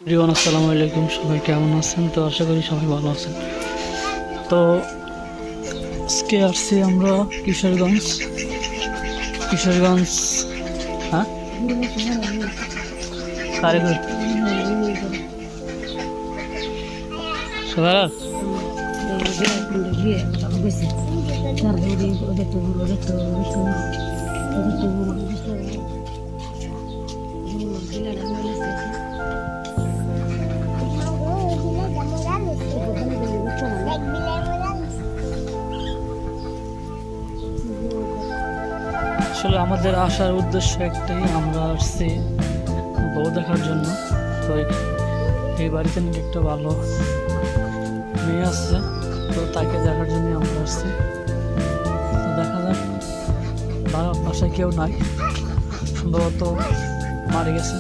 রিওয়ান আসসালামু আলাইকুম, সবাই কেমন আছেন? তো আশা করি সবাই ভালো আছেন। তো আজকে আসছি আমরা কিশোরগঞ্জ। হ্যাঁ, কারিগর সকাল আসলে আমাদের আসার উদ্দেশ্য একটাই, আমরা আসছি বউ দেখার জন্য। তো এই বাড়িতে নাকি একটা ভালো মেয়ে আছে, তো তাকে দেখার জন্য আমরা আসছি। তো দেখা যাক, বাসায় কেউ নাই, সম্ভবত মারা গেছে।